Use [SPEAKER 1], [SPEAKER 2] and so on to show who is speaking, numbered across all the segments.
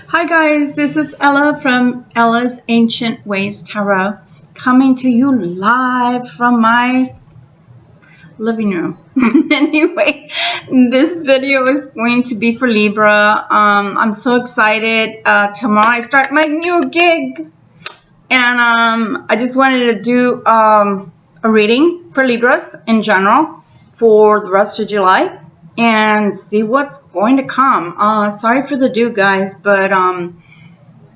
[SPEAKER 1] Hi guys, this is Ella from Ella's Ancient Ways Tarot, coming to you live from my living room. Anyway, this video is going to be for Libra. I'm so excited. Tomorrow I start my new gig, and I just wanted to do a reading for Libras in general for the rest of July and see what's going to come. Sorry for the do, guys, but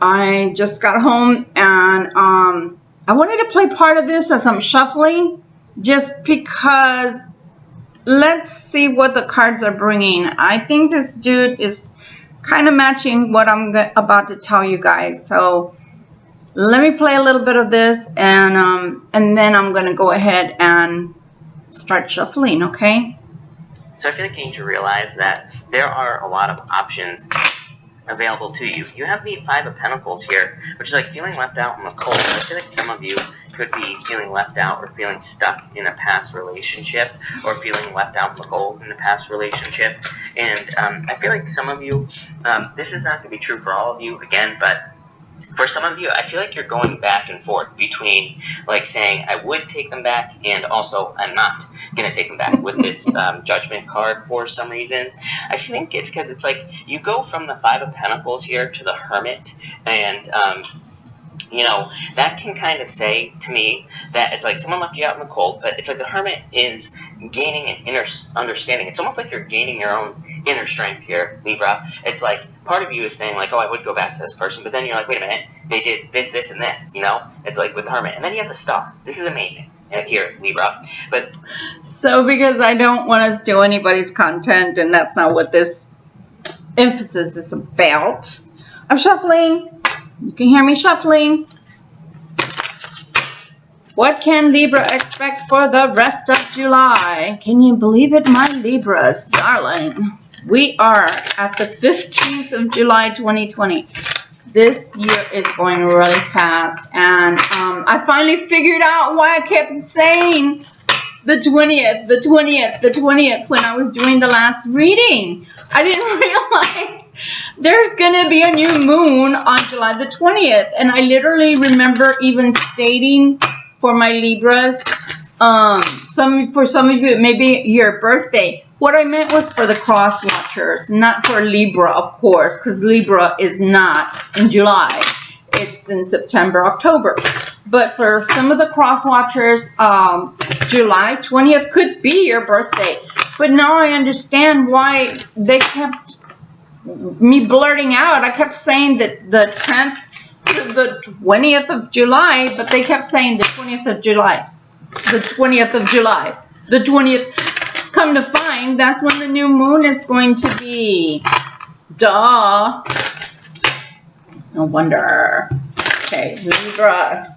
[SPEAKER 1] I just got home and I wanted to play part of this as I'm shuffling, just because let's see what the cards are bringing. I think this dude is kind of matching what I'm about to tell you guys. So let me play a little bit of this, and then I'm going to go ahead and start shuffling, okay?
[SPEAKER 2] So I feel like you need to realize that there are a lot of options available to you. You have the Five of Pentacles here, which is like feeling left out in the cold. I feel like some of you could be feeling left out or feeling stuck in a past relationship, or feeling left out in the cold in a past relationship. And I feel like some of you, this is not going to be true for all of you, again, but for some of you, I feel like you're going back and forth between like saying I would take them back and also I'm not going to take them back with this judgment card for some reason. I think it's because it's like you go from the Five of Pentacles here to the Hermit, and you know, that can kind of say to me that it's like someone left you out in the cold, but it's like the Hermit is gaining an inner understanding. It's almost like you're gaining your own inner strength here, Libra. It's like part of you is saying like, oh, I would go back to this person, but then you're like, wait a minute, they did this, this, and this, you know? It's like with the Hermit. And then you have the Star. This is amazing here, Libra. But
[SPEAKER 1] so because I don't want to steal anybody's content, and that's not what this emphasis is about, I'm shuffling. You can hear me shuffling. What can Libra expect for the rest of July? Can you believe it, my Libras, darling? We are at the 15th of July, 2020. This year is going really fast. And I finally figured out why I kept saying the 20th, the 20th, the 20th when I was doing the last reading. I didn't realize there's going to be a new moon on July the 20th. And I literally remember even stating for my Libras, for some of you, it may be your birthday. What I meant was for the cross watchers, not for Libra, of course, because Libra is not in July. It's in September, October. But for some of the cross watchers, July 20th could be your birthday. But now I understand why they kept me blurting out. I kept saying that the 10th to the 20th of July, but they kept saying the 20th of July. The 20th of July. The 20th. Come to find, that's when the new moon is going to be. Duh. No wonder. Okay, Libra.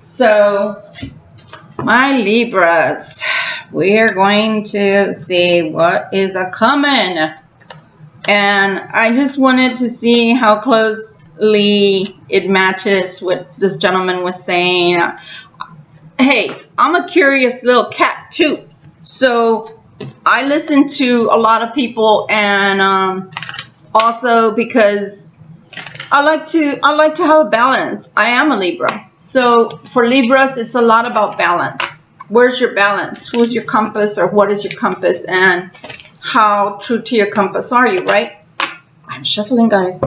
[SPEAKER 1] So, my Libras, we are going to see what is a-coming. And I just wanted to see how closely it matches what this gentleman was saying. Hey, I'm a curious little cat too. So, I listen to a lot of people, and also because I like to have a balance. I am a Libra. So for Libras, it's a lot about balance. Where's your balance? Who's your compass, or what is your compass, and how true to your compass are you, right? I'm shuffling, guys.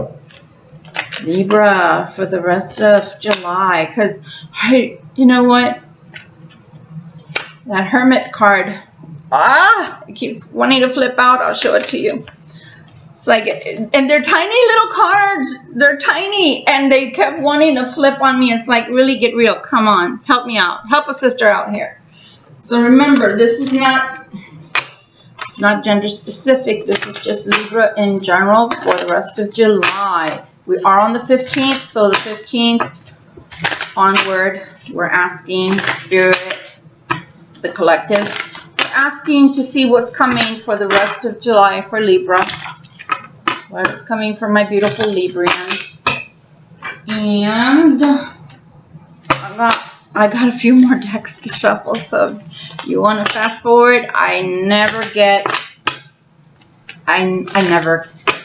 [SPEAKER 1] Libra for the rest of July, because you know what? That Hermit card. It keeps wanting to flip out. I'll show it to you. It's like, and they're tiny little cards. They're tiny, and they kept wanting to flip on me. It's like, really get real. Come on, help me out. Help a sister out here. So remember, this is not gender specific. This is just Libra in general for the rest of July. We are on the 15th, so the 15th onward, we're asking Spirit, the collective, asking to see what's coming for the rest of July for Libra. What is coming for my beautiful Librians. And I got a few more decks to shuffle, so if you want to fast forward, I never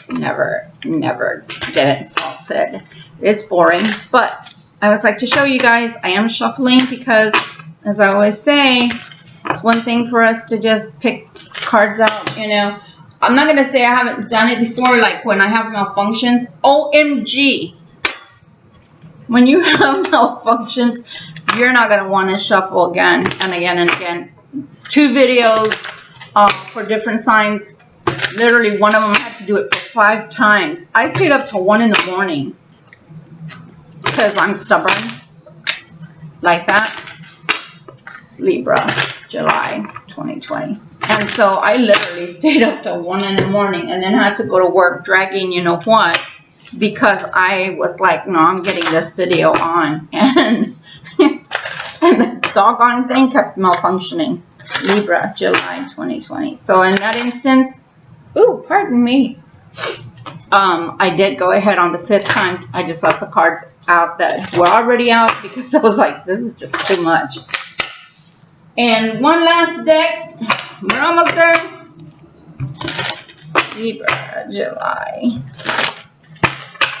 [SPEAKER 1] never get insulted. It's boring, but I always like to show you guys I am shuffling because, as I always say, it's one thing for us to just pick cards out, you know. I'm not going to say I haven't done it before, like when I have malfunctions. OMG. When you have malfunctions, you're not going to want to shuffle again and again and again. 2 videos for different signs. Literally, one of them I had to do it for 5 times. I stayed up till 1 in the morning because I'm stubborn. Like that. Libra, July 2020. And so I literally stayed up till 1 in the morning and then had to go to work dragging you know what, because I was like, no, I'm getting this video on. And, and the doggone thing kept malfunctioning. Libra, July 2020. So in that instance, ooh, pardon me. I did go ahead on the 5th time. I just left the cards out that were already out because I was like, this is just too much. And one last deck. We're almost there. Libra, July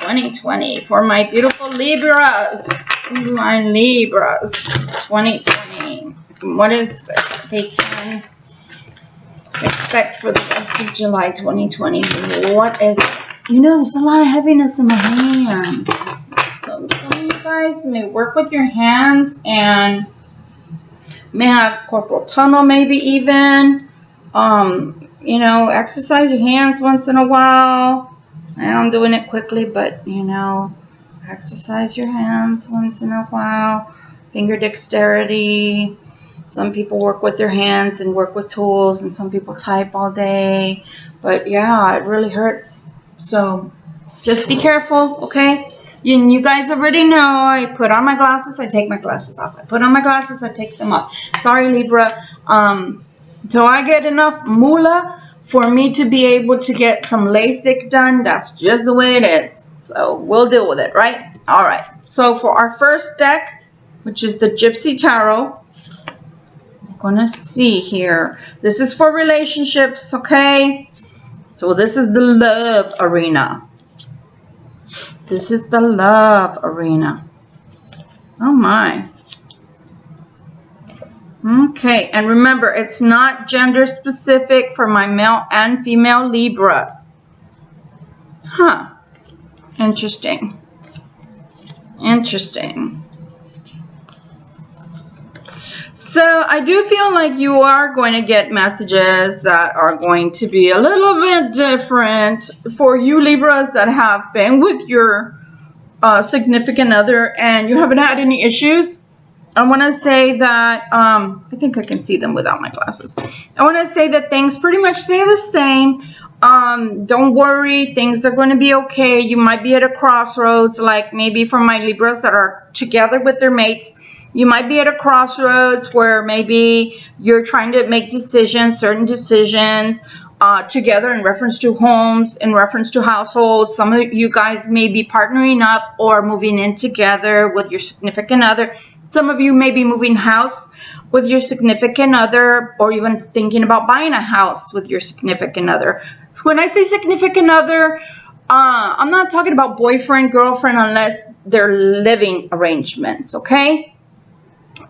[SPEAKER 1] 2020. For my beautiful Libras. My Libras, 2020. What is that they can expect for the rest of July 2020? What is it? You know, there's a lot of heaviness in my hands. So some of you guys may work with your hands and may have corporal tunnel, maybe even. You know, exercise your hands once in a while. And I'm doing it quickly, but, you know, exercise your hands once in a while. Finger dexterity. Some people work with their hands and work with tools, and some people type all day. But, yeah, it really hurts. So, just be careful, okay? You guys already know I put on my glasses, I take my glasses off. I put on my glasses, I take them off. Sorry, Libra. Until I get enough moolah for me to be able to get some LASIK done, that's just the way it is. So we'll deal with it, right? All right. So for our first deck, which is the Gypsy Tarot, I'm going to see here. This is for relationships, okay? So this is the love arena. This is the love arena. Oh my. Okay, and remember, it's not gender specific for my male and female Libras. Huh. Interesting. Interesting. So I do feel like you are going to get messages that are going to be a little bit different for you Libras that have been with your significant other and you haven't had any issues. I want to say that, I think I can see them without my glasses. I want to say that things pretty much stay the same. Don't worry, things are going to be okay. You might be at a crossroads, like maybe for my Libras that are together with their mates. You might be at a crossroads where maybe you're trying to make decisions, certain decisions, together in reference to homes, in reference to households. Some of you guys may be partnering up or moving in together with your significant other. Some of you may be moving house with your significant other, or even thinking about buying a house with your significant other. When I say significant other, I'm not talking about boyfriend, girlfriend, unless they're living arrangements, okay?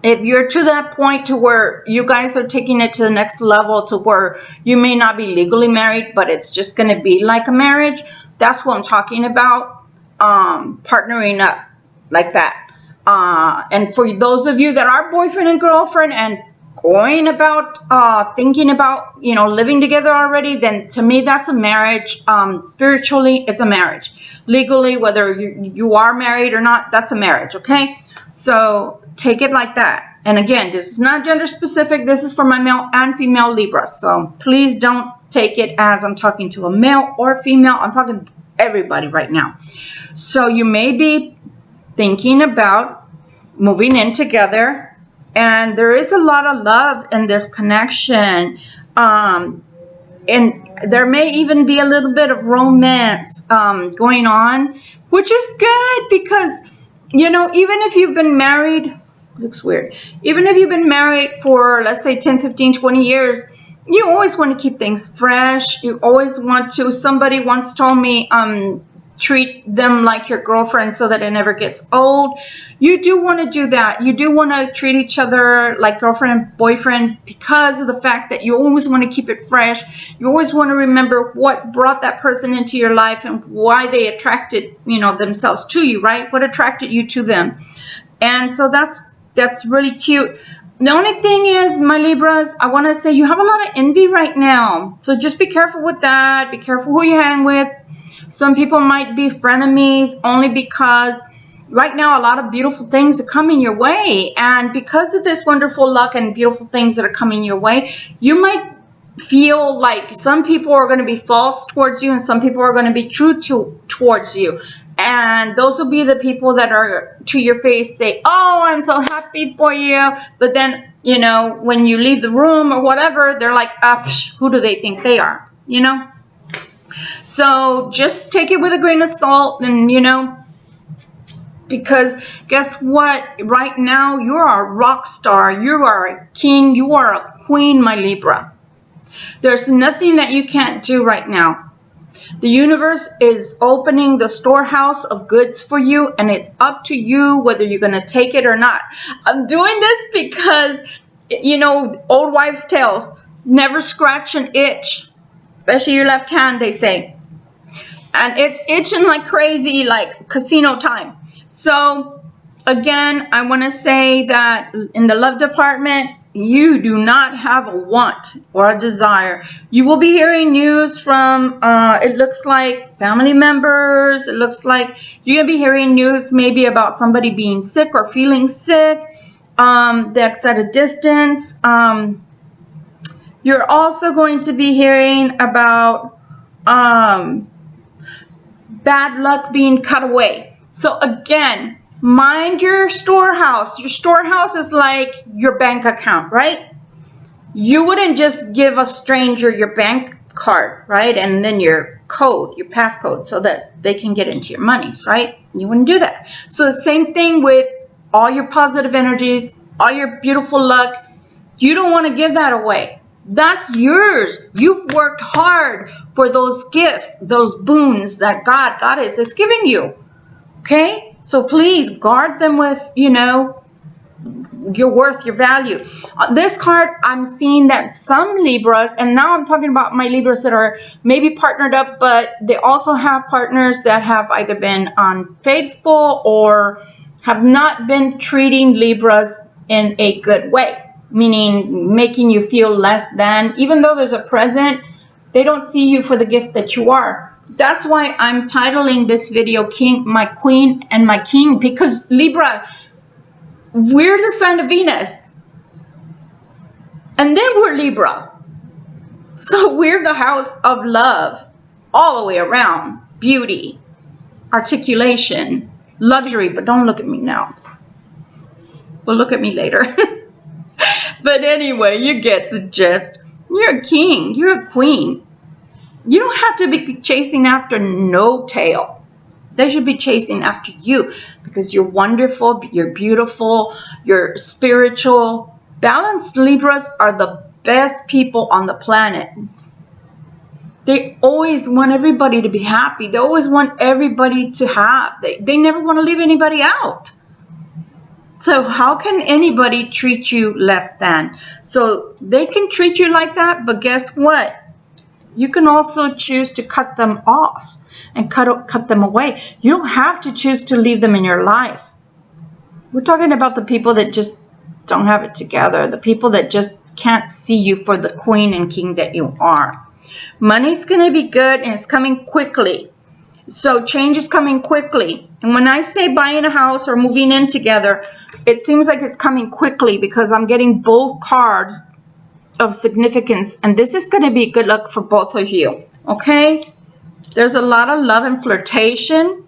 [SPEAKER 1] If you're to that point to where you guys are taking it to the next level to where you may not be legally married, but it's just going to be like a marriage, that's what I'm talking about, partnering up like that. And for those of you that are boyfriend and girlfriend and going about, thinking about, you know, living together already, then to me, that's a marriage. Spiritually, it's a marriage. Legally, whether you are married or not, that's a marriage, okay? So take it like that. And again, this is not gender specific. This is for my male and female Libra. So please don't take it as I'm talking to a male or female. I'm talking to everybody right now. So you may be thinking about moving in together, and there is a lot of love in this connection, and there may even be a little bit of romance going on, which is good because, you know, even if you've been married, looks weird, even if you've been married for, let's say, 10, 15, 20 years, you always want to keep things fresh. You always want to, somebody once told me, treat them like your girlfriend so that it never gets old. You do want to do that. You do want to treat each other like girlfriend and boyfriend because of the fact that you always want to keep it fresh. You always want to remember what brought that person into your life and why they attracted, you know, themselves to you, right? What attracted you to them. And so that's really cute. The only thing is, my Libras, I want to say you have a lot of envy right now. So just be careful with that. Be careful who you hang with. Some people might be frenemies only because right now a lot of beautiful things are coming your way. And because of this wonderful luck and beautiful things that are coming your way, you might feel like some people are going to be false towards you and some people are going to be true towards you. And those will be the people that are to your face say, oh, I'm so happy for you. But then, you know, when you leave the room or whatever, they're like, who do they think they are? You know? So just take it with a grain of salt and, you know, because guess what? Right now, you are a rock star. You are a king. You are a queen, my Libra. There's nothing that you can't do right now. The universe is opening the storehouse of goods for you, and it's up to you whether you're going to take it or not. I'm doing this because, you know, old wives' tales, never scratch an itch, especially your left hand, they say. And it's itching like crazy, like casino time. So, again, I want to say that in the love department, you do not have a want or a desire. You will be hearing news from, it looks like family members. It looks like you're going to be hearing news maybe about somebody being sick or feeling sick. That's at a distance. You're also going to be hearing about bad luck being cut away. So again, mind your storehouse. Your storehouse is like your bank account, right? You wouldn't just give a stranger your bank card, right? And then your code, your passcode, so that they can get into your monies, right? You wouldn't do that. So the same thing with all your positive energies, all your beautiful luck. You don't want to give that away. That's yours. You've worked hard for those gifts, those boons that Goddess is giving you. Okay? So please guard them with, you know, your worth, your value. This card, I'm seeing that some Libras, and now I'm talking about my Libras that are maybe partnered up, but they also have partners that have either been unfaithful or have not been treating Libras in a good way. Meaning making you feel less than, even though there's a present, they don't see you for the gift that you are. That's why I'm titling this video King, My Queen and My King, because Libra, we're the sign of Venus. And then we're Libra. So we're the house of love all the way around. Beauty, articulation, luxury, but don't look at me now. Well, look at me later. But anyway, you get the gist. You're a king. You're a queen. You don't have to be chasing after no tail. They should be chasing after you because you're wonderful, you're beautiful, you're spiritual. Balanced Libras are the best people on the planet. They always want everybody to be happy. They always want everybody to have. They never want to leave anybody out. So how can anybody treat you less than? So they can treat you like that, but guess what? You can also choose to cut them off and cut them away. You don't have to choose to leave them in your life. We're talking about the people that just don't have it together, the people that just can't see you for the queen and king that you are. Money's going to be good and it's coming quickly. So change is coming quickly. And when I say buying a house or moving in together, it seems like it's coming quickly because I'm getting both cards of significance. And this is going to be good luck for both of you. Okay? There's a lot of love and flirtation.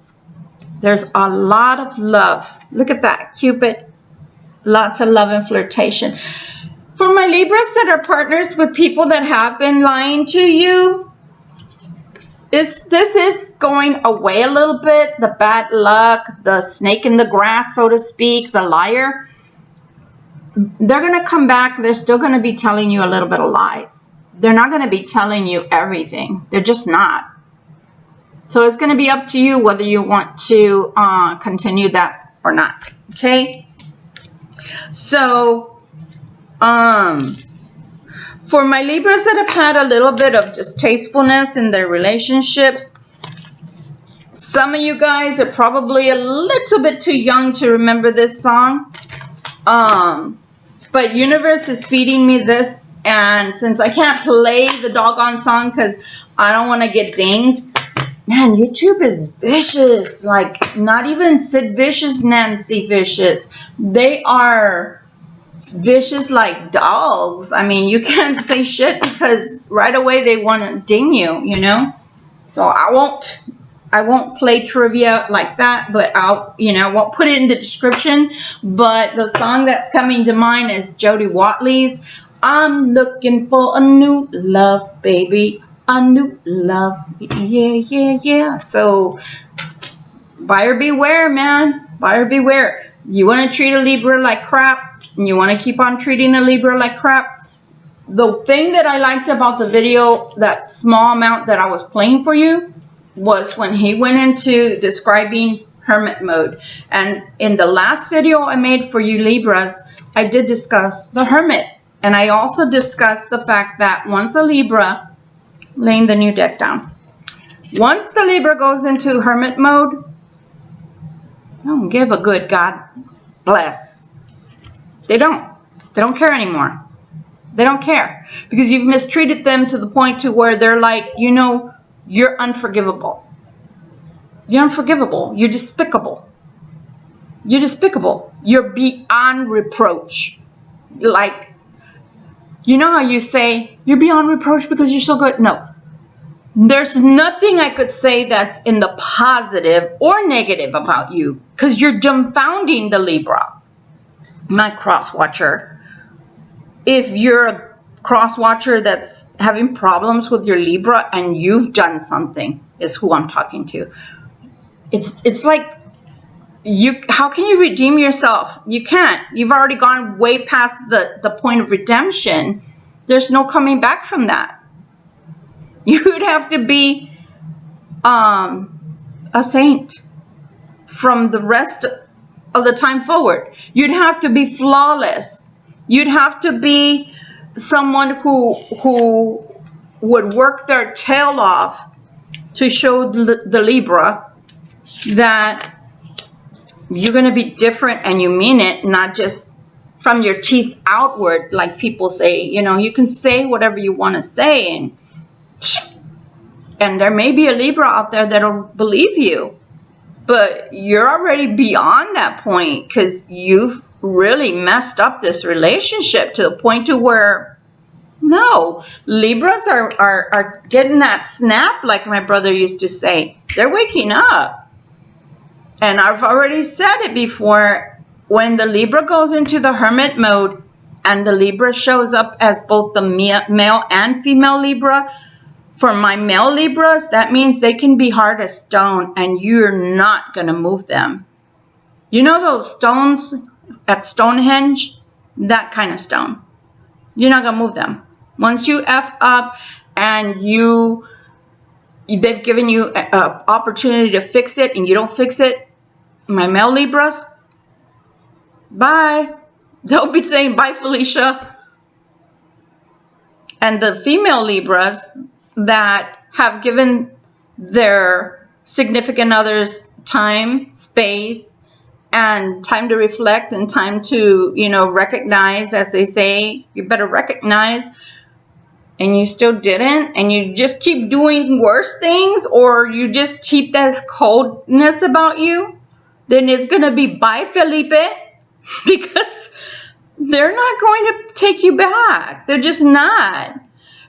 [SPEAKER 1] There's a lot of love. Look at that, Cupid. Lots of love and flirtation. For my Libras that are partners with people that have been lying to you, this is going away a little bit. The bad luck, the snake in the grass, so to speak, the liar. They're going to come back. They're still going to be telling you a little bit of lies. they're not going to be telling you everything. They're just not. So it's going to be up to you whether you want to continue that or not. Okay. So, for my Libras that have had a little bit of distastefulness in their relationships, some of you guys are probably a little bit too young to remember this song. But universe is feeding me this, and since I can't play the doggone song because I don't want to get dinged, man, YouTube is vicious. Like, not even Sid Vicious, Nancy Vicious. They are vicious like dogs. I mean, you can't say shit because right away they want to ding you, you know? So I won't play trivia like that, but won't put it in the description. But the song that's coming to mind is Jody Watley's I'm Looking for a New Love, Baby. A new love. Yeah, yeah, yeah. So buyer beware, man. Buyer beware. You want to treat a Libra like crap, and you want to keep on treating a Libra like crap. The thing that I liked about the video, that small amount that I was playing for you, was when he went into describing hermit mode. And in the last video I made for you Libras, I did discuss the hermit. And I also discussed the fact that once a Libra, laying the new deck down, once the Libra goes into hermit mode, don't give a good God bless. They don't care anymore. They don't care because you've mistreated them to the point to where they're like, you're unforgivable. You're unforgivable. You're despicable. You're despicable. You're beyond reproach. Like, you know how you say, you're beyond reproach because you're so good? No. There's nothing I could say that's in the positive or negative about you because you're dumbfounding the Libra. My cross watcher. If you're a cross watcher that's having problems with your Libra and you've done something, is who I'm talking to. It's like, how can you redeem yourself? You can't. You've already gone way past the point of redemption. There's no coming back from that. You would have to be a saint from the rest of the time forward. You'd have to be flawless. You'd have to be someone who would work their tail off to show the Libra that you're going to be different and you mean it, not just from your teeth outward, like people say. You can say whatever you want to say, and there may be a Libra out there that'll believe you, but you're already beyond that point because you've really messed up this relationship to the point to where, no, Libras are getting that snap, like my brother used to say. They're waking up. And I've already said it before, when the Libra goes into the hermit mode and the Libra shows up as both the male and female Libra, for my male Libras, that means they can be hard as stone and you're not going to move them. You know those stones at Stonehenge? That kind of stone. You're not going to move them. Once you F up and they've given you an opportunity to fix it and you don't fix it, my male Libras, bye. They'll be saying, bye, Felicia. And the female Libras that have given their significant others time, space, and time to reflect and time to, recognize, as they say, you better recognize, and you still didn't, and you just keep doing worse things, or you just keep this coldness about you, then it's going to be bye, Felipe, because they're not going to take you back. They're just not.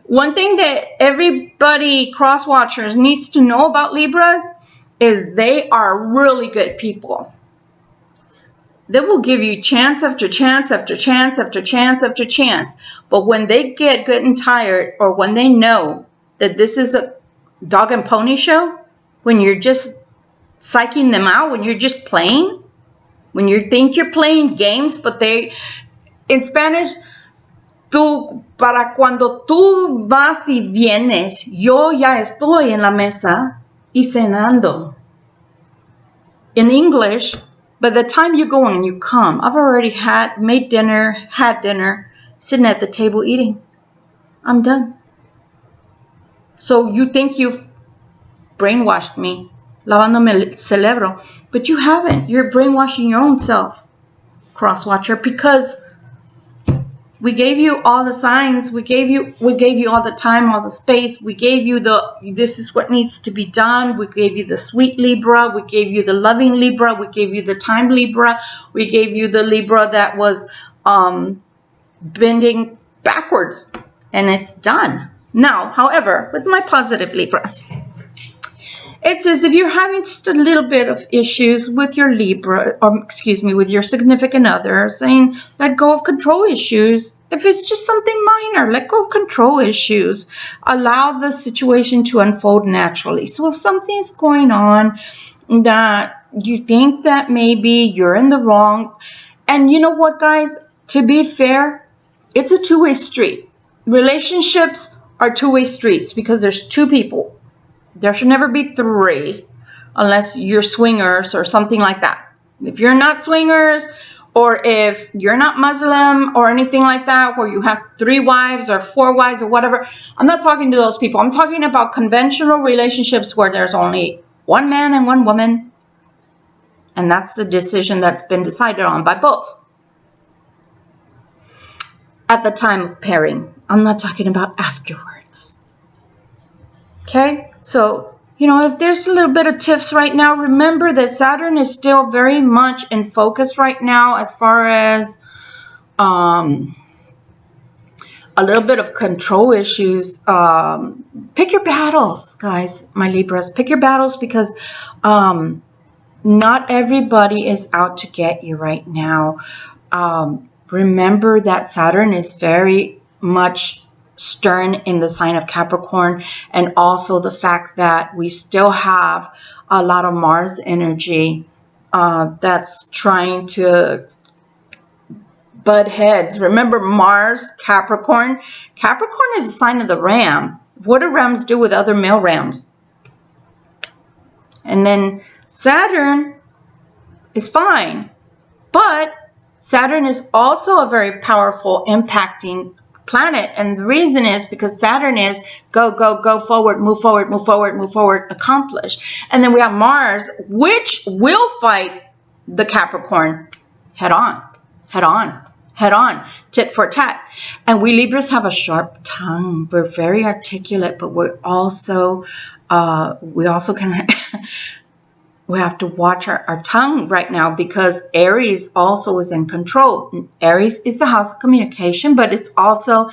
[SPEAKER 1] One thing that everybody cross watchers needs to know about Libras is they are really good people. They will give you chance after chance after chance after chance after chance. But when they get good and tired, or when they know that this is a dog and pony show, when you're just psyching them out, when you're just playing, when you think you're playing games, but in Spanish, para cuando tú vas y vienes, yo ya estoy en la mesa y cenando. In English, by the time you go and you come, I've already made dinner, had dinner, sitting at the table eating. I'm done. So you think you've brainwashed me, lavándome el cerebro, but you haven't. You're brainwashing your own self, cross-watcher, because we gave you all the signs. We gave you all the time, all the space. We gave you this is what needs to be done. We gave you the sweet Libra. We gave you the loving Libra. We gave you the time Libra. We gave you the Libra that was bending backwards, and it's done. Now, however, with my positive Libras, it says if you're having just a little bit of issues with your Libra, or excuse me, with your significant other, saying let go of control issues. If it's just something minor, let go of control issues. Allow the situation to unfold naturally. So if something's going on that you think that maybe you're in the wrong, and you know what, guys, to be fair, it's a two-way street. Relationships are two-way streets because there's two people. There should never be three unless you're swingers or something like that. If you're not swingers, or if you're not Muslim or anything like that, where you have 3 wives or 4 wives or whatever, I'm not talking to those people. I'm talking about conventional relationships where there's only one man and one woman. And that's the decision that's been decided on by both at the time of pairing. I'm not talking about afterwards. Okay? So, if there's a little bit of tiffs right now, remember that Saturn is still very much in focus right now as far as a little bit of control issues. Pick your battles, guys, my Libras. Pick your battles because not everybody is out to get you right now. Remember that Saturn is very much stern in the sign of Capricorn, and also the fact that we still have a lot of Mars energy that's trying to butt heads. Remember Mars, Capricorn? Capricorn is a sign of the ram. What do rams do with other male rams? And then Saturn is fine, but Saturn is also a very powerful impacting planet, and the reason is because Saturn is go forward, move forward, move forward, move forward, accomplish. And then we have Mars, which will fight the Capricorn head on, tit for tat. And we Libras have a sharp tongue. We're very articulate, but we also can we have to watch our tongue right now because Aries also is in control. Aries is the house of communication, but it's also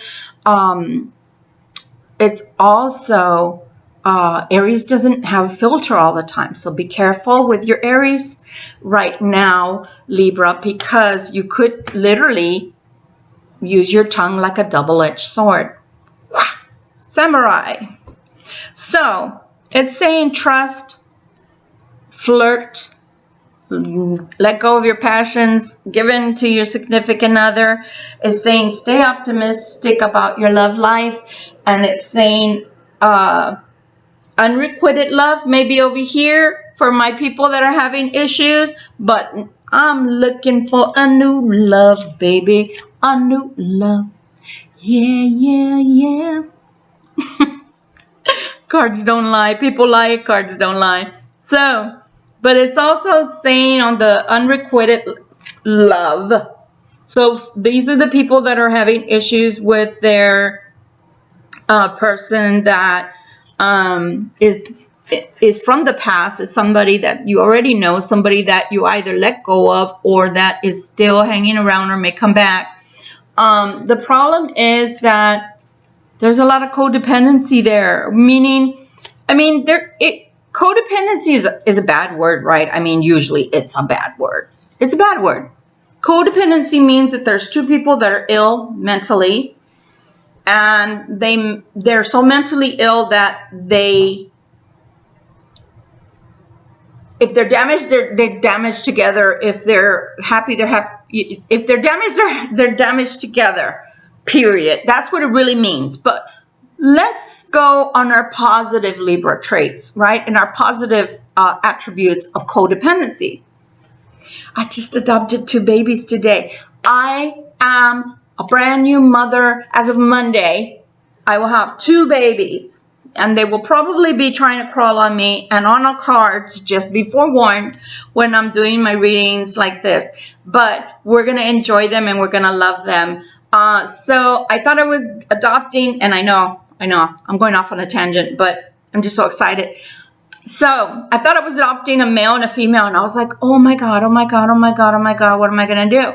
[SPEAKER 1] Aries doesn't have a filter all the time. So be careful with your Aries right now, Libra, because you could literally use your tongue like a double-edged sword. Samurai. So it's saying trust, flirt, let go of your passions, give in to your significant other. It's saying stay optimistic about your love life. And it's saying unrequited love maybe over here for my people that are having issues, but I'm looking for a new love, baby, a new love. Yeah. Cards don't lie. People lie, cards don't lie. So, but it's also saying on the unrequited love. So these are the people that are having issues with their person that is from the past, is somebody that you already know, somebody that you either let go of or that is still hanging around or may come back. The problem is that there's a lot of codependency there, meaning, codependency is a bad word, right? I mean, usually it's a bad word. It's a bad word. Codependency means that there's two people that are ill mentally, and they're so mentally ill that if they're damaged, they're damaged together. If they're happy, they're happy. If they're damaged, they're damaged together. period. That's what it really means. But let's go on our positive Libra traits, right? And our positive attributes of codependency. I just adopted 2 babies today. I am a brand new mother as of Monday. I will have 2 babies, and they will probably be trying to crawl on me and on our cards. Just be forewarned when I'm doing my readings like this. But we're going to enjoy them and we're going to love them. So I thought I was adopting, and I know, I'm going off on a tangent, but I'm just so excited. So I thought I was adopting a male and a female, and I was like, oh my God, oh my God, oh my God, oh my God, what am I going to do?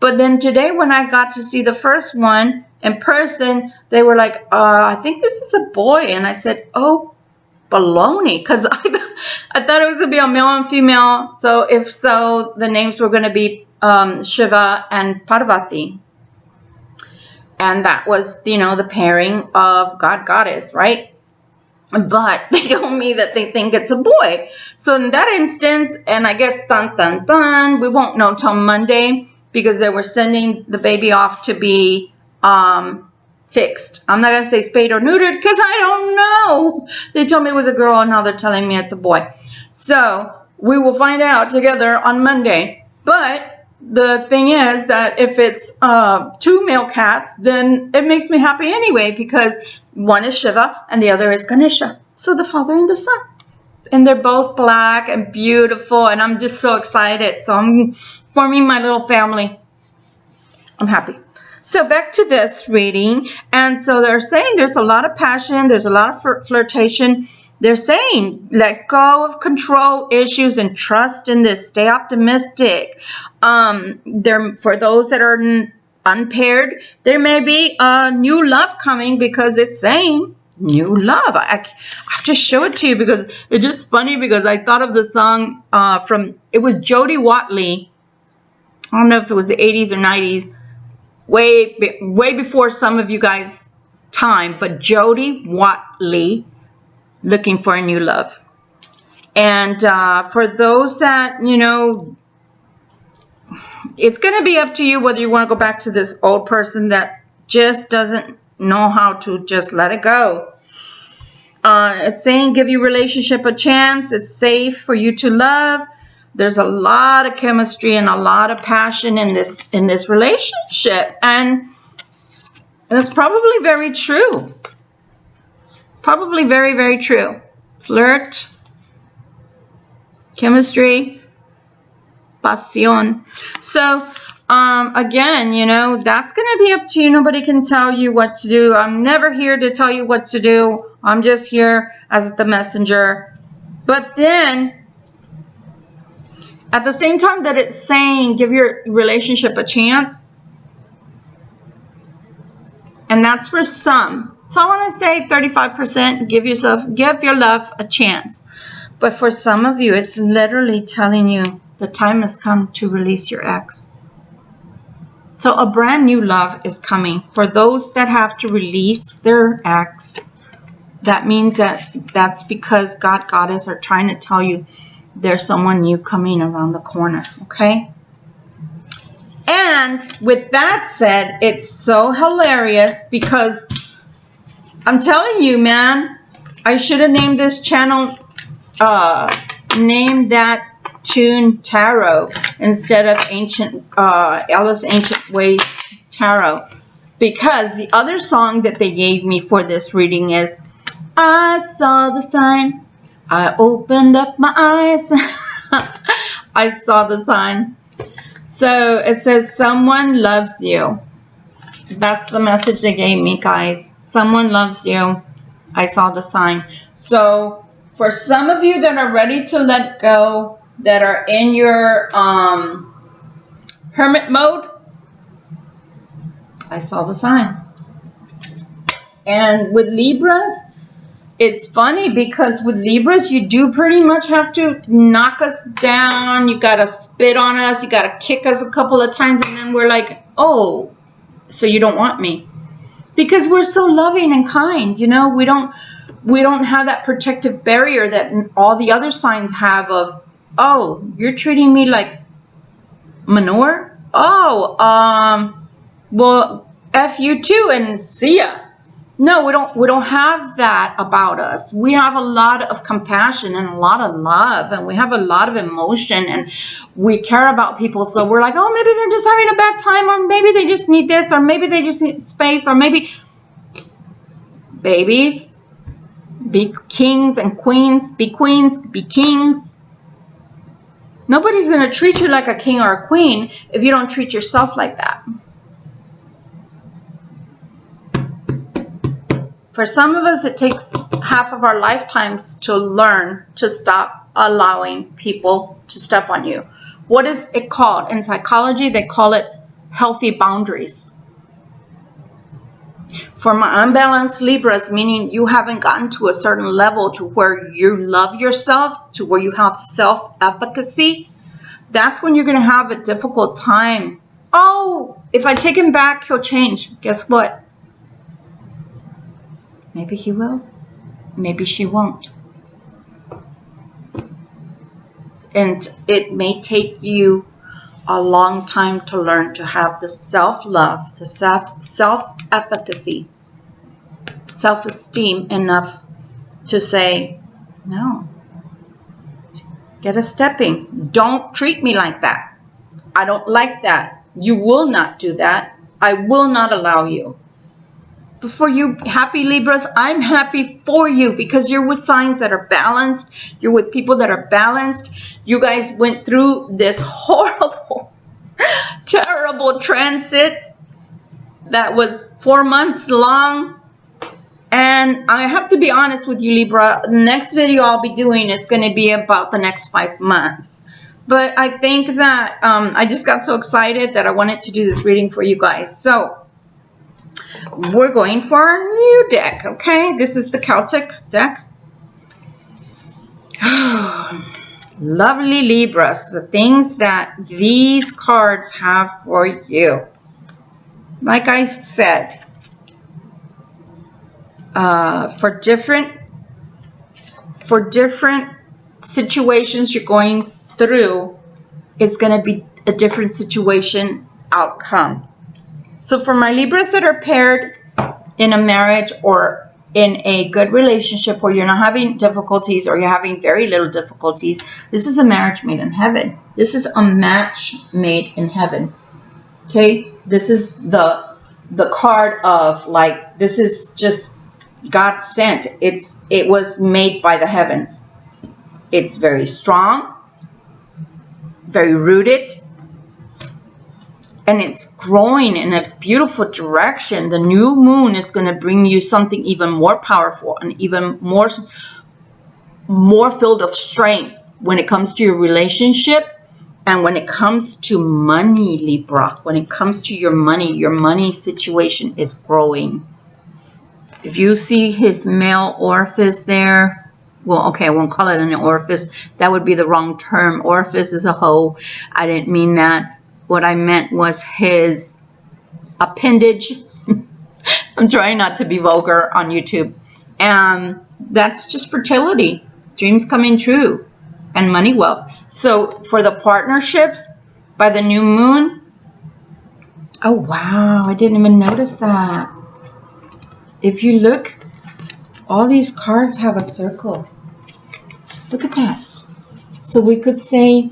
[SPEAKER 1] But then today when I got to see the first one in person, they were like, I think this is a boy. And I said, oh, baloney, because I thought it was going to be a male and female. So if so, the names were going to be Shiva and Parvati. And that was, the pairing of God, Goddess, right? But they told me that they think it's a boy. So in that instance, and I guess we won't know till Monday, because they were sending the baby off to be fixed. I'm not going to say spayed or neutered because I don't know. They told me it was a girl, and now they're telling me it's a boy. So we will find out together on Monday. But the thing is that if it's 2 male cats, then it makes me happy anyway, because one is Shiva and the other is Ganesha. So the father and the son. And they're both black and beautiful, and I'm just so excited. So I'm forming my little family. I'm happy. So back to this reading. And so they're saying there's a lot of passion. There's a lot of flirtation. They're saying let go of control issues and trust in this. Stay optimistic. For those that are unpaired, there may be a new love coming, because it's saying new love. I have to show it to you because it's just funny, because I thought of the song it was Jody Watley. I don't know if it was the 80s or 90s, way before some of you guys' time, but Jody Watley, Looking for a New Love. And for those that, it's going to be up to you whether you want to go back to this old person that just doesn't know how to just let it go. It's saying give your relationship a chance. It's safe for you to love. There's a lot of chemistry and a lot of passion in this relationship. And it's probably very true. Probably very, very true. Flirt, chemistry, pasión. So, again, that's going to be up to you. Nobody can tell you what to do. I'm never here to tell you what to do. I'm just here as the messenger. But then, at the same time that it's saying give your relationship a chance, and that's for some. So I want to say 35%, give your love a chance. But for some of you, it's literally telling you the time has come to release your ex. So a brand new love is coming. For those that have to release their ex, that means that's because God, Goddess are trying to tell you there's someone new coming around the corner, okay? And with that said, it's so hilarious because I'm telling you, man, I should have named this channel, named that tune Tarot instead of Alice Ancient Ways Tarot, because the other song that they gave me for this reading is I saw the sign, I opened up my eyes. I saw the sign. So it says someone loves you. That's the message they gave me, guys. Someone loves you. I saw the sign. So for some of you that are ready to let go, that are in your hermit mode, I saw the sign. And with Libras, it's funny because with Libras, you do pretty much have to knock us down. You got to spit on us. You got to kick us a couple of times. And then we're like, oh, so you don't want me. Because we're so loving and kind, we don't have that protective barrier that all the other signs have of, oh, you're treating me like manure? Oh, well, F you too and see ya. No, we don't have that about us. We have a lot of compassion and a lot of love, and we have a lot of emotion, and we care about people. So we're like, oh, maybe they're just having a bad time, or maybe they just need this, or maybe they just need space, or maybe babies, be kings and queens, be queens, be kings. Nobody's going to treat you like a king or a queen if you don't treat yourself like that. For some of us, it takes half of our lifetimes to learn to stop allowing people to step on you. What is it called? In psychology, they call it healthy boundaries. For my unbalanced Libras, meaning you haven't gotten to a certain level to where you love yourself, to where you have self-efficacy, that's when you're going to have a difficult time. Oh, if I take him back, he'll change. Guess what? Maybe he will. Maybe she won't. And it may take you a long time to learn to have the self-love, the self-efficacy, self-esteem enough to say, no, get a stepping. Don't treat me like that. I don't like that. You will not do that. I will not allow you. But for you happy Libras, I'm happy for you because you're with signs that are balanced. You're with people that are balanced. You guys went through this horrible, terrible transit that was 4 months long. And I have to be honest with you, Libra. The next video I'll be doing is going to be about the next 5 months. But I think that I just got so excited that I wanted to do this reading for you guys. So we're going for our new deck, okay? This is the Celtic deck. Lovely Libras, the things that these cards have for you. Like I said, for different situations you're going through, it's going to be a different situation outcome. So for my Libras that are paired in a marriage or in a good relationship where you're not having difficulties or you're having very little difficulties, this is a marriage made in heaven. This is a match made in heaven. Okay? This is the card of like, this is just God sent. It was made by the heavens. It's very strong, very rooted, and it's growing in a beautiful direction. The new moon is going to bring you something even more powerful and even more filled of strength when it comes to your relationship and when it comes to money, Libra. When it comes to your money situation is growing. If you see his male orifice there, well, okay, I won't call it an orifice. That would be the wrong term. Orifice is a hole. I didn't mean that. What I meant was his appendage. I'm trying not to be vulgar on YouTube. And that's just fertility, dreams coming true, and money wealth. So for the partnerships by the new moon, oh wow, I didn't even notice that. If you look, all these cards have a circle. Look at that. So we could say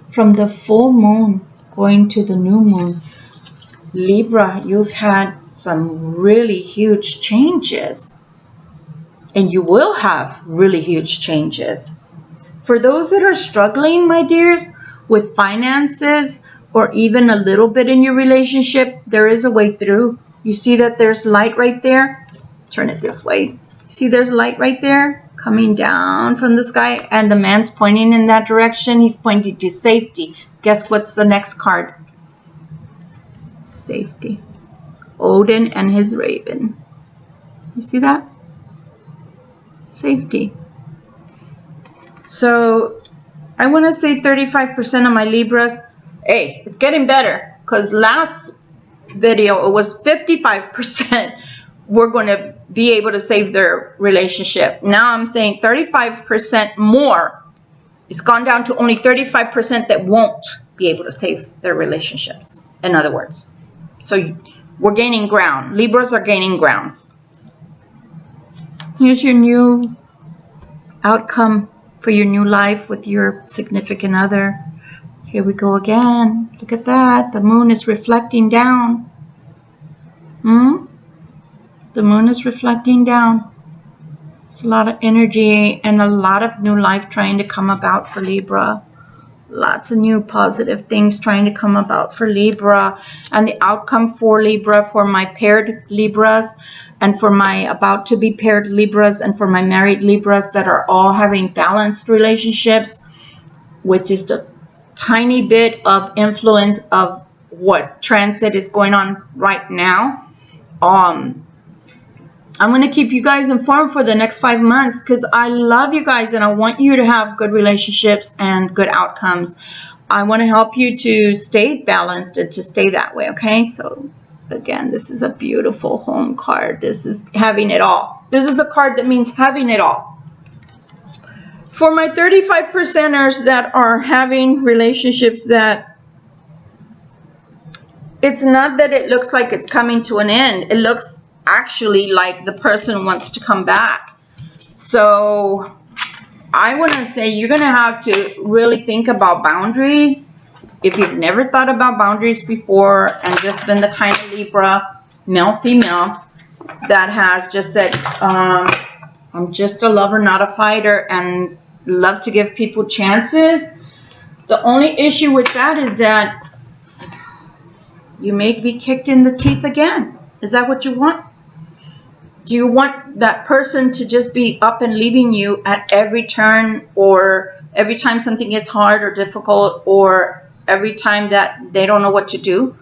[SPEAKER 1] from the full moon going to the new moon, Libra, you've had some really huge changes. And you will have really huge changes. For those that are struggling, my dears, with finances or even a little bit in your relationship, there is a way through. You see that there's light right there? Turn it this way. See there's light right there coming down from the sky, and the man's pointing in that direction. He's pointing to safety. Guess what's the next card? Safety. Odin and his raven. You see that? Safety. So I want to say 35% of my Libras. Hey, it's getting better, because last video it was 55% were going to be able to save their relationship. Now I'm saying 35% more. It's gone down to only 35% that won't be able to save their relationships, in other words. So We're gaining ground. Libras are gaining ground. Here's your new outcome for your new life with your significant other. Here we go again. Look at that. The moon is reflecting down. The moon is reflecting down. It's a lot of energy and a lot of new life trying to come about for Libra. Lots of new positive things trying to come about for Libra. And the outcome for Libra, for my paired Libras, and for my about to be paired Libras, and for my married Libras that are all having balanced relationships with just a tiny bit of influence of what transit is going on right now. I'm going to keep you guys informed for the next 5 months because I love you guys and I want you to have good relationships and good outcomes. I want to help you to stay balanced and to stay that way, okay? So, again, this is a beautiful home card. This is having it all. This is the card that means having it all. For my 35%ers that are having relationships that it's not that it looks like it's coming to an end. It looks actually like the person wants to come back. So I want to say you're going to have to really think about boundaries. If you've never thought about boundaries before and just been the kind of Libra, male, female, that has just said, I'm just a lover, not a fighter, and love to give people chances. The only issue with that is that you may be kicked in the teeth again. Is that what you want? Do you want that person to just be up and leaving you at every turn, or every time something gets hard or difficult, or every time that they don't know what to do,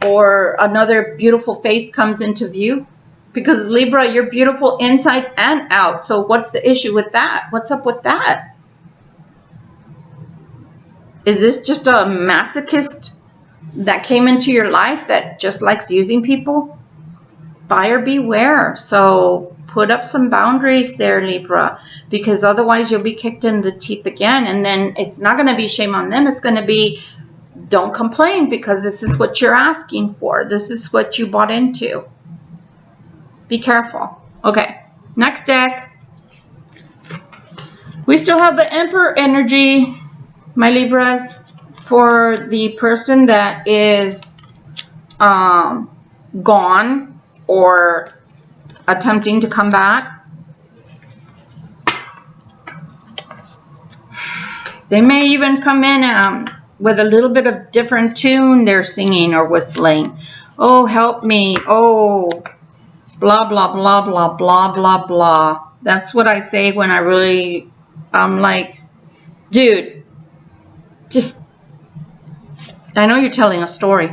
[SPEAKER 1] or another beautiful face comes into view? Because Libra, you're beautiful inside and out. So what's the issue with that? What's up with that? Is this just a masochist that came into your life that just likes using people? Buyer beware. So put up some boundaries there, Libra, because otherwise you'll be kicked in the teeth again. And then it's not going to be shame on them. It's going to be, don't complain, because this is what you're asking for. This is what you bought into. Be careful. Okay, next deck. We still have the Emperor energy, my Libras, for the person that is gone or attempting to come back. They may even come in with a little bit of different tune they're singing or whistling. Oh, help me. Oh, blah, blah, blah, blah, blah, blah, blah. That's what I say when I really, I'm like, dude, just, I know you're telling a story.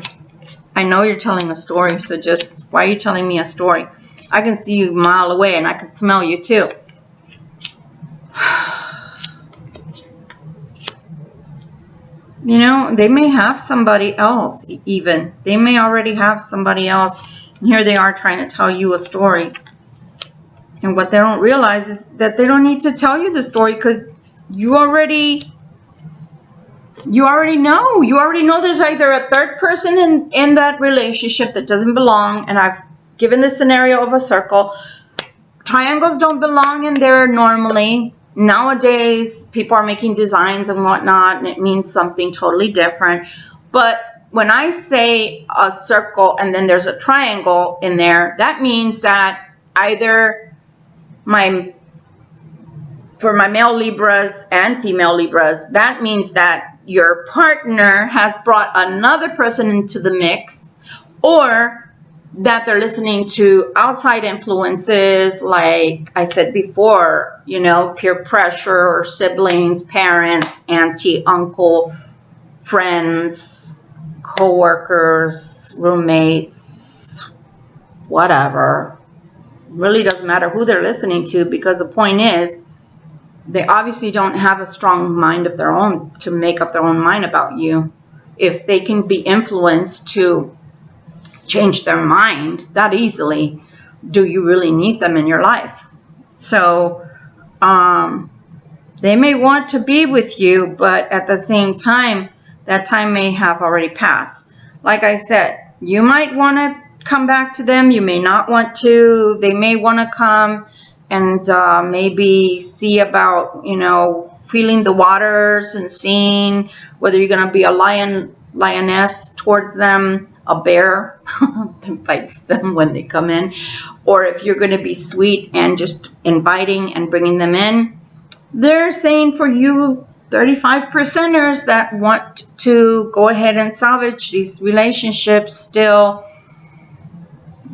[SPEAKER 1] I know you're telling a story, so just, why are you telling me a story? I can see you a mile away and I can smell you too. You know, they may have somebody else even. They may already have somebody else. And here they are trying to tell you a story. And what they don't realize is that they don't need to tell you the story because you already know. You already know there's either a third person in that relationship that doesn't belong. And I've given the scenario of a circle. Triangles don't belong in there normally. Nowadays, people are making designs and whatnot, and it means something totally different. But when I say a circle and then there's a triangle in there, that means that either for my male Libras and female Libras, that means that your partner has brought another person into the mix, or that they're listening to outside influences, like I said before, you know, peer pressure or siblings, parents, auntie, uncle, friends, co-workers, roommates, whatever. Really doesn't matter who they're listening to, because the point is, they obviously don't have a strong mind of their own to make up their own mind about you. If they can be influenced to change their mind that easily, do you really need them in your life? So they may want to be with you, but at the same time, that time may have already passed. Like I said, you might want to come back to them. You may not want to. They may want to come and maybe see about, you know, feeling the waters and seeing whether you're going to be a lioness towards them, a bear that bites them when they come in, or if you're going to be sweet and just inviting and bringing them in. They're saying for you 35%ers that want to go ahead and salvage these relationships still,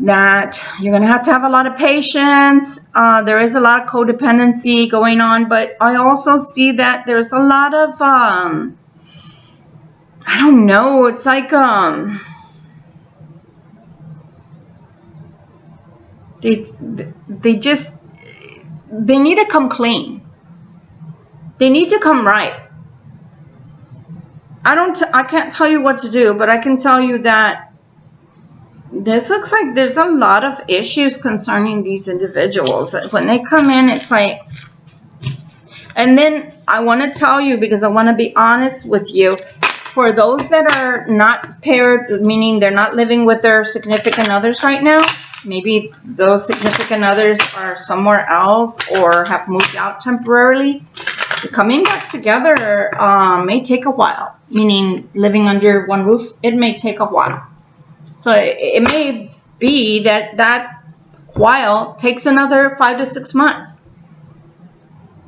[SPEAKER 1] that you're going to have a lot of patience. There is a lot of codependency going on, but I also see that there's a lot of, I don't know, it's like, they just, they need to come clean. They need to come right. I can't tell you what to do, but I can tell you that this looks like there's a lot of issues concerning these individuals. When they come in, it's like, and then I want to tell you, because I want to be honest with you, for those that are not paired, meaning they're not living with their significant others right now, maybe those significant others are somewhere else or have moved out temporarily, coming back together may take a while, meaning living under one roof, it may take a while. So it may be that while takes another 5 to 6 months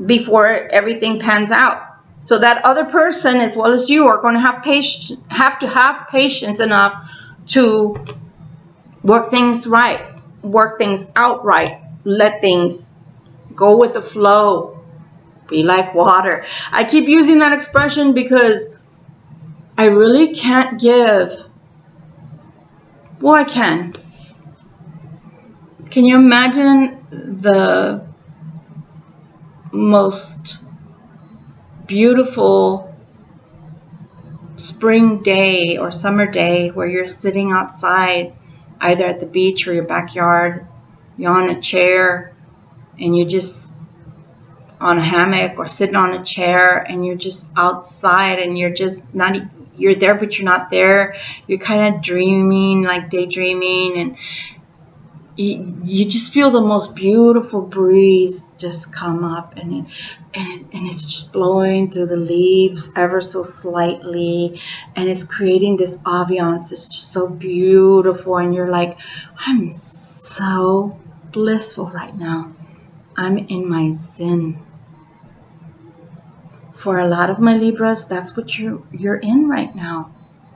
[SPEAKER 1] before everything pans out. So that other person, as well as you, are going to have patience enough to work things right, work things out right, let things go with the flow, be like water. I keep using that expression because I really can't give. Well, I can. Can you imagine the most beautiful spring day or summer day where you're sitting outside, either at the beach or your backyard, you're on a chair and you're just on a hammock or sitting on a chair and you're just outside and you're just not, you're there but you're not there, you're kind of dreaming, like daydreaming, and you just feel the most beautiful breeze just come up, and it's just blowing through the leaves ever so slightly, and it's creating this ambiance. It's just so beautiful, and you're like, I'm so blissful right now. I'm in my zen. For a lot of my Libras, that's what you're in right now.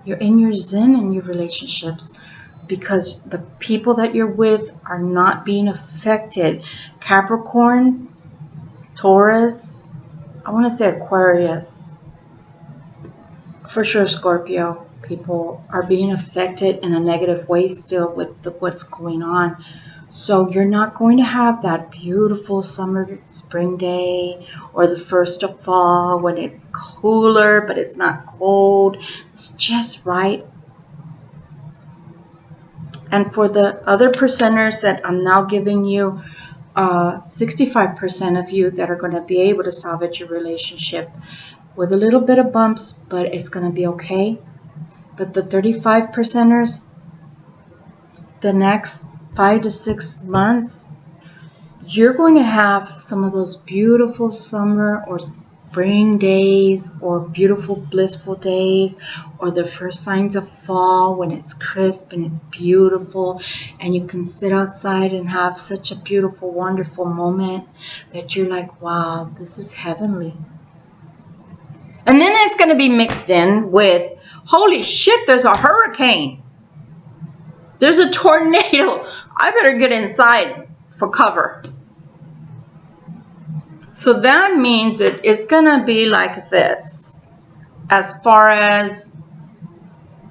[SPEAKER 1] You're in your zen in your relationships because the people that you're with are not being affected. Capricorn, Taurus, I want to say Aquarius, for sure Scorpio, people are being affected in a negative way still with what's going on. So you're not going to have that beautiful summer, spring day or the first of fall when it's cooler, but it's not cold. It's just right. And for the other percenters that I'm now giving you, 65% of you that are going to be able to salvage your relationship with a little bit of bumps, but it's going to be okay. But the 35%ers, the next 5 to 6 months, you're going to have some of those beautiful summer or spring days or beautiful blissful days or the first signs of fall when it's crisp and it's beautiful and you can sit outside and have such a beautiful, wonderful moment that you're like, wow, this is heavenly. And then it's going to be mixed in with, holy shit, there's a hurricane. There's a tornado. I better get inside for cover. So that means it's going to be like this. As far as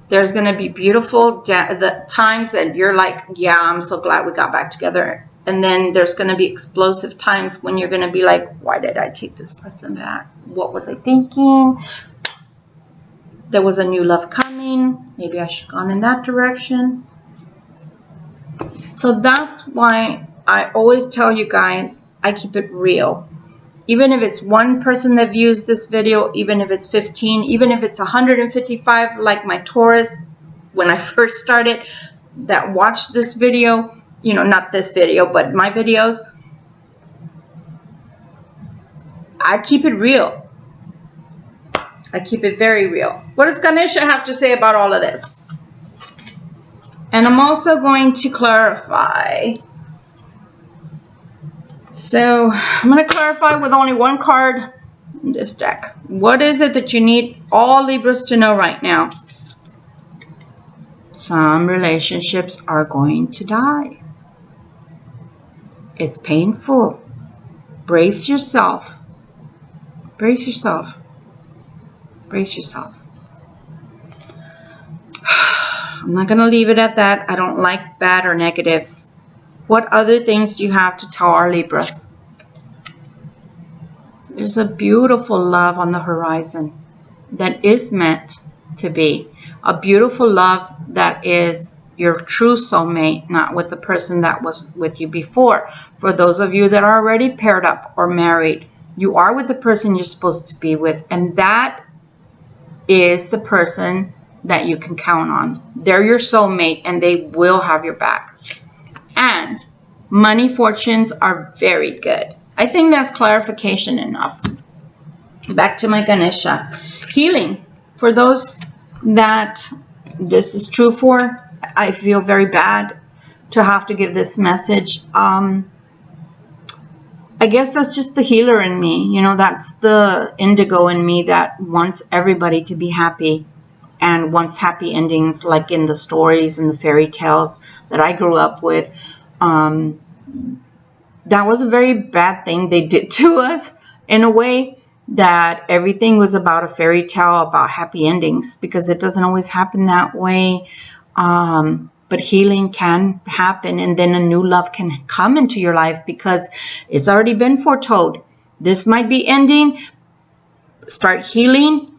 [SPEAKER 1] there's going to be beautiful the times that you're like, yeah, I'm so glad we got back together. And then there's going to be explosive times when you're going to be like, why did I take this person back? What was I thinking? There was a new love coming. Maybe I should have gone in that direction. So that's why I always tell you guys, I keep it real. Even if it's one person that views this video, even if it's 15, even if it's 155 like my Taurus when I first started, that watch this video, you know, not this video, but my videos, I keep it real. I keep it very real. What does Ganesha have to say about all of this? And I'm also going to clarify. So I'm going to clarify with only one card in this deck. What is it that you need all Libras to know right now? Some relationships are going to die. It's painful. Brace yourself. Brace yourself. Brace yourself. I'm not going to leave it at that. I don't like bad or negatives. What other things do you have to tell our Libras? There's a beautiful love on the horizon that is meant to be. A beautiful love that is your true soulmate, not with the person that was with you before. For those of you that are already paired up or married, you are with the person you're supposed to be with, and that is the person that you can count on. They're your soulmate, and they will have your back. And money fortunes are very good. I think that's clarification enough. Back to my Ganesha. Healing. For those that this is true for, I feel very bad to have to give this message. I guess that's just the healer in me. You know, that's the indigo in me that wants everybody to be happy and wants happy endings, like in the stories and the fairy tales that I grew up with. That was a very bad thing they did to us, in a way that everything was about a fairy tale about happy endings, because it doesn't always happen that way. But healing can happen, and then a new love can come into your life because it's already been foretold. This might be ending. Start healing,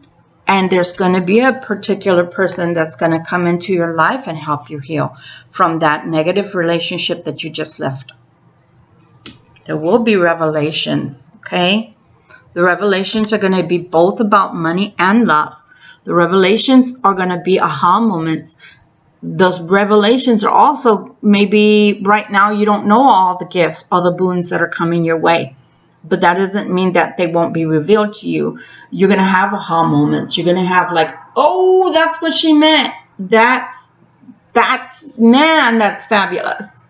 [SPEAKER 1] and there's going to be a particular person that's going to come into your life and help you heal from that negative relationship that you just left. There will be revelations, okay? The revelations are going to be both about money and love. The revelations are going to be aha moments. Those revelations are also, maybe right now you don't know all the gifts, all the boons that are coming your way. But that doesn't mean that they won't be revealed to you. You're going to have aha moments. You're going to have like, oh, that's what she meant. That's fabulous.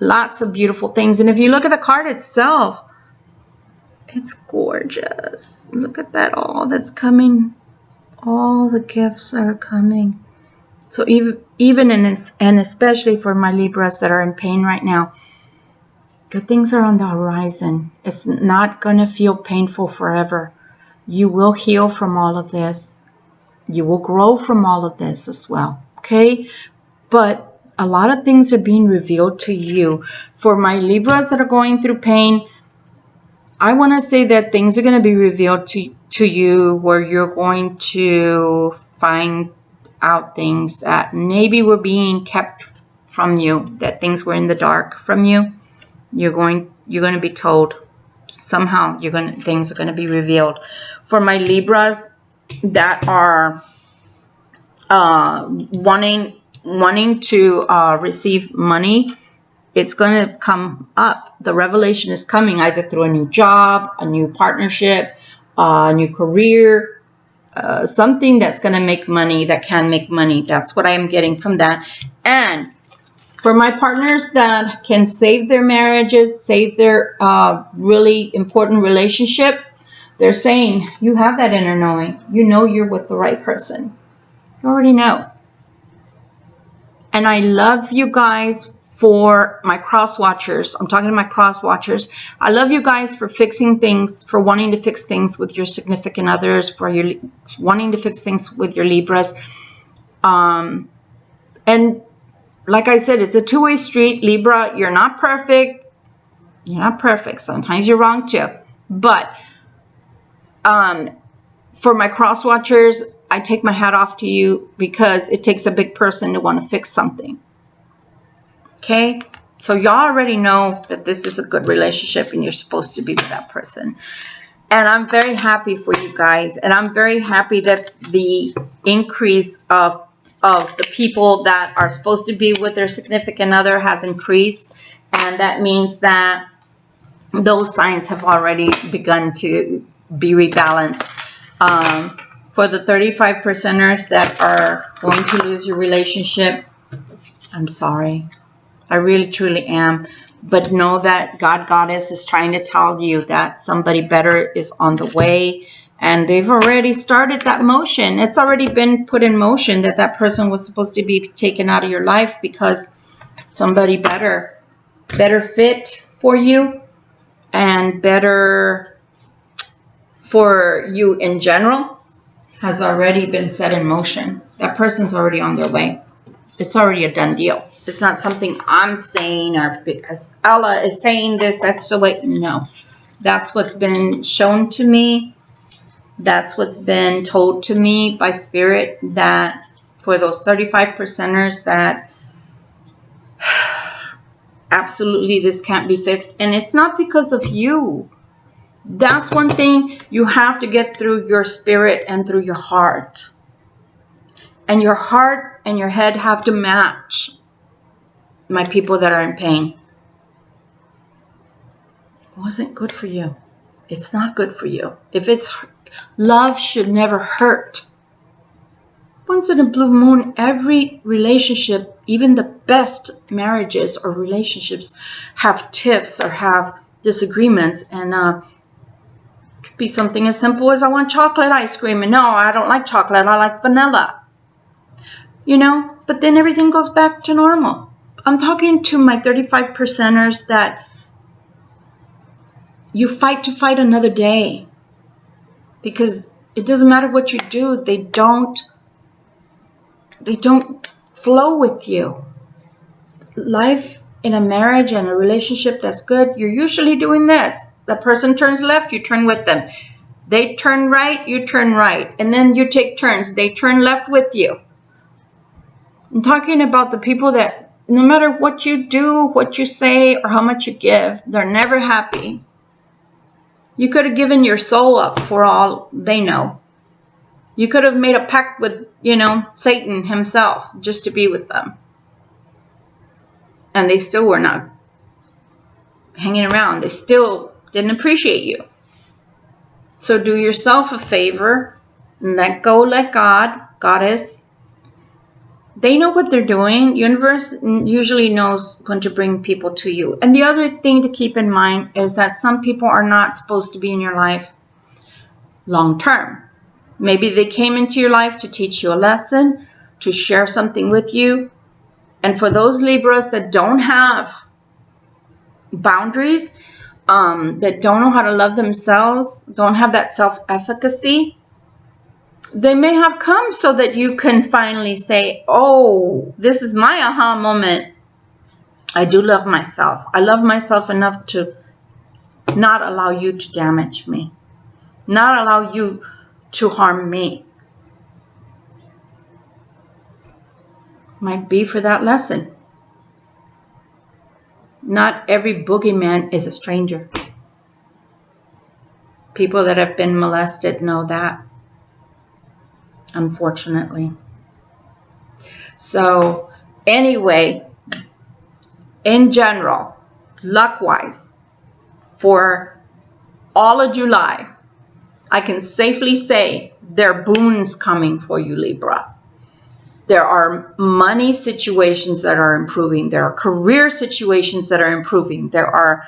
[SPEAKER 1] Lots of beautiful things. And if you look at the card itself, it's gorgeous. Look at that, all that's coming. All the gifts that are coming. So even and especially for my Libras that are in pain right now, good things are on the horizon. It's not going to feel painful forever. You will heal from all of this. You will grow from all of this as well. Okay? But a lot of things are being revealed to you. For my Libras that are going through pain, I want to say that things are going to be revealed to you where you're going to find out things that maybe were being kept from you, that things were in the dark from you. You're going to be told somehow. Things are going to be revealed. For my Libras that are wanting to receive money, it's going to come up. The revelation is coming either through a new job, a new partnership, a new career, something that's going to make money, that can make money. That's what I am getting from that. And for my partners that can save their marriages, save their really important relationship, they're saying, you have that inner knowing. You know you're with the right person. You already know. And I love you guys for my cross watchers. I'm talking to my cross watchers. I love you guys for fixing things, for wanting to fix things with your significant others, for your wanting to fix things with your Libras. And like I said, it's a two-way street. Libra, you're not perfect. You're not perfect. Sometimes you're wrong too. But for my cross watchers, I take my hat off to you, because it takes a big person to want to fix something. Okay? So y'all already know that this is a good relationship and you're supposed to be with that person. And I'm very happy for you guys. And I'm very happy that the increase of of the people that are supposed to be with their significant other has increased. And that means that those signs have already begun to be rebalanced. For the 35%ers that are going to lose your relationship, I'm sorry. I really, truly am. But know that God, Goddess is trying to tell you that somebody better is on the way. And they've already started that motion. It's already been put in motion that that person was supposed to be taken out of your life because somebody better fit for you and better for you in general has already been set in motion. That person's already on their way. It's already a done deal. It's not something I'm saying or because Allah is saying this, that's the way. No. That's what's been shown to me. That's what's been told to me by Spirit, that for those 35%ers that absolutely this can't be fixed. And it's not because of you. That's one thing you have to get through your spirit and through your heart. And your heart and your head have to match, my people that are in pain. It wasn't good for you. It's not good for you. If it's love should never hurt. Once in a blue moon, every relationship, even the best marriages or relationships, have tiffs or have disagreements. And it could be something as simple as I want chocolate ice cream. And no, I don't like chocolate. I like vanilla. You know, but then everything goes back to normal. I'm talking to my 35%ers that you fight to fight another day. Because it doesn't matter what you do, they don't flow with you. Life in a marriage and a relationship that's good, you're usually doing this. The person turns left, you turn with them. They turn right, you turn right. And then you take turns. They turn left with you. I'm talking about the people that no matter what you do, what you say, or how much you give, they're never happy. You could have given your soul up for all they know. You could have made a pact with, Satan himself just to be with them. And they still were not hanging around. They still didn't appreciate you. So do yourself a favor and let go, let God, Goddess. They know what they're doing. Universe usually knows when to bring people to you. And the other thing to keep in mind is that some people are not supposed to be in your life long term. Maybe they came into your life to teach you a lesson, to share something with you. And for those Libras that don't have boundaries, that don't know how to love themselves, don't have that self-efficacy, they may have come so that you can finally say, oh, this is my aha moment. I do love myself. I love myself enough to not allow you to damage me, not allow you to harm me. Might be for that lesson. Not every boogeyman is a stranger. People that have been molested know that. Unfortunately. So anyway, in general, luck-wise, for all of July, I can safely say there are boons coming for you, Libra. There are money situations that are improving. There are career situations that are improving. There are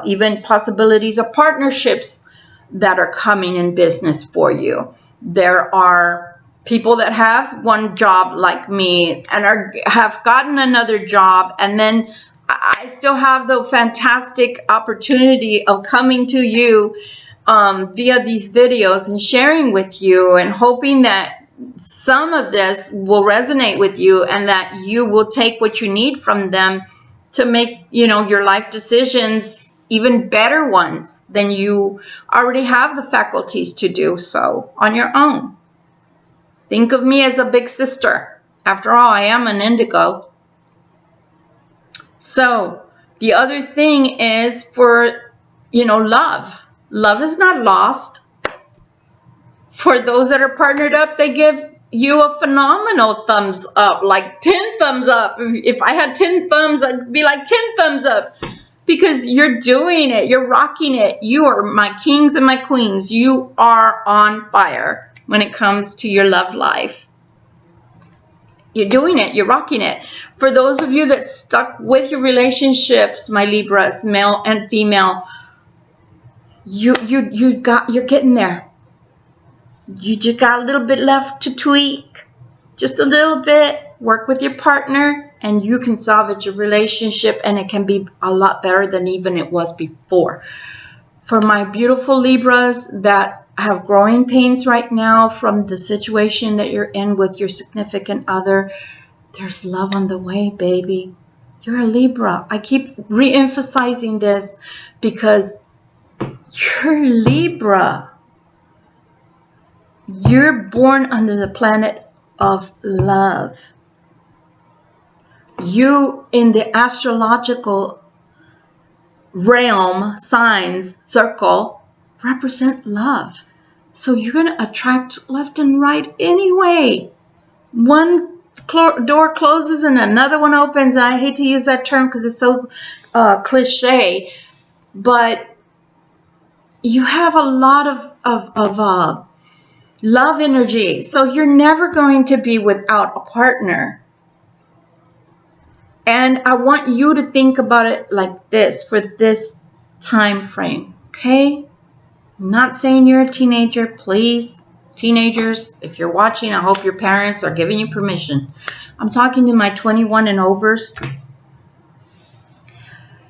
[SPEAKER 1] even possibilities of partnerships that are coming in business for you. There are people that have one job like me and have gotten another job, and then I still have the fantastic opportunity of coming to you via these videos and sharing with you and hoping that some of this will resonate with you and that you will take what you need from them to make, your life decisions even better ones than you already have the faculties to do so on your own. Think of me as a big sister. After all, I am an indigo. So the other thing is for, love. Love is not lost. For those that are partnered up, they give you a phenomenal thumbs up, like 10 thumbs up. If I had 10 thumbs, I'd be like 10 thumbs up, because you're doing it. You're rocking it. You are my kings and my queens. You are on fire when it comes to your love life. You're doing it. You're rocking it. For those of you that stuck with your relationships, my Libras, male and female, you're getting there. You just got a little bit left to tweak. Just a little bit. Work with your partner and you can salvage your relationship, and it can be a lot better than even it was before. For my beautiful Libras that have growing pains right now from the situation that you're in with your significant other, there's love on the way, baby. You're a Libra. I keep re-emphasizing this because you're Libra. You're born under the planet of love. You, in the astrological realm, signs, circle, represent love. So you're going to attract left and right anyway. One door closes and another one opens. And I hate to use that term because it's so cliche, but you have a lot of love energy. So you're never going to be without a partner. And I want you to think about it like this for this time frame, okay? I'm not saying you're a teenager. Please, teenagers, if you're watching, I hope your parents are giving you permission. I'm talking to my 21 and overs.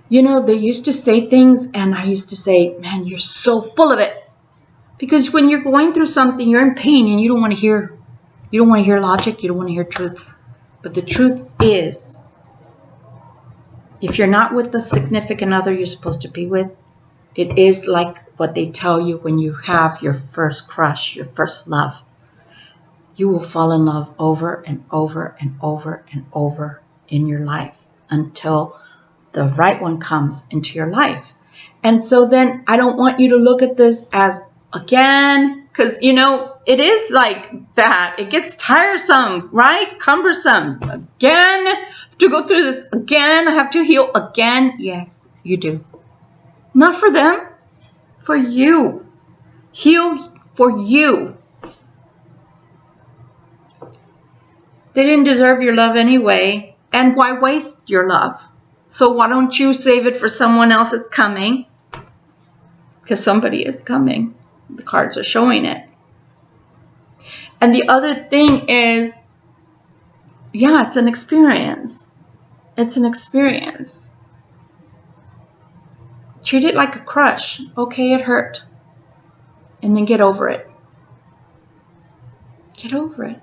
[SPEAKER 1] You know, they used to say things and I used to say, man, you're so full of it. Because when you're going through something, you're in pain and you don't want to hear logic, you don't want to hear truths. But the truth is, if you're not with the significant other you're supposed to be with, it is like what they tell you when you have your first crush, your first love. You will fall in love over and over and over and over in your life until the right one comes into your life. And so then I don't want you to look at this as again, because, you know, it is like that. It gets tiresome, right? Cumbersome. Again, to go through this again. I have to heal again. Yes, you do. Not for them, for you. Heal for you. They didn't deserve your love anyway. And why waste your love? So why don't you save it for someone else that's coming? Because somebody is coming. The cards are showing it. And the other thing is, yeah, it's an experience. It's an experience. Treat it like a crush. Okay, it hurt. And then get over it. Get over it.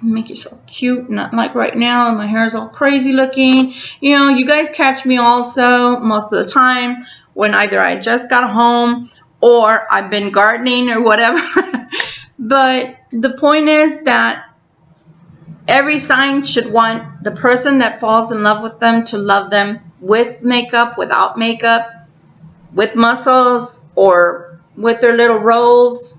[SPEAKER 1] Make yourself cute. Not like right now. My hair is all crazy looking. You know, you guys catch me also most of the time when either I just got home or I've been gardening or whatever. But the point is that every sign should want the person that falls in love with them to love them with makeup, without makeup, with muscles, or with their little rolls.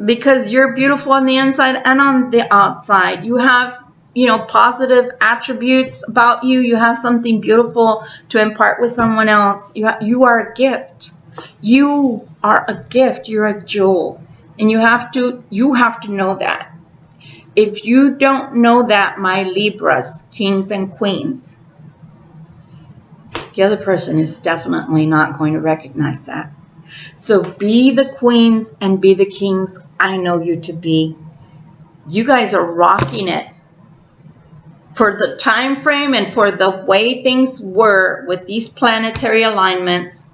[SPEAKER 1] Because you're beautiful on the inside and on the outside. You have, you know, positive attributes about you. You have something beautiful to impart with someone else. You are a gift. You are a gift. You're a jewel. And you have to know that. If you don't know that, my Libras, kings and queens, the other person is definitely not going to recognize that. So be the queens and be the kings I know you to be. You guys are rocking it. For the time frame and for the way things were with these planetary alignments,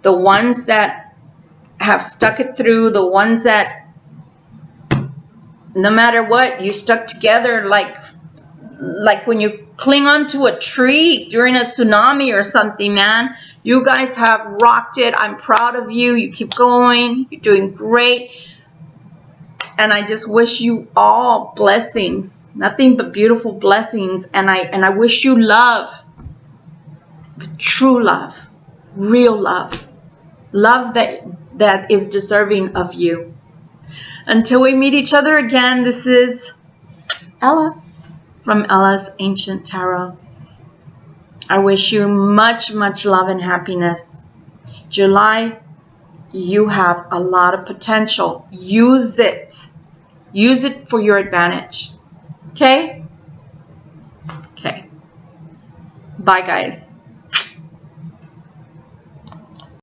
[SPEAKER 1] the ones that have stuck it through, the ones that no matter what, you stuck together like when you cling onto a tree during a tsunami or something, man. You guys have rocked it. I'm proud of you. You keep going. You're doing great. And I just wish you all blessings. Nothing but beautiful blessings. And I wish you love. True love. Real love. Love that is deserving of you. Until we meet each other again, this is Ella from Ella's Ancient Tarot. I wish you much, much love and happiness. July, you have a lot of potential. Use it. Use it for your advantage. Okay? Okay. Bye, guys.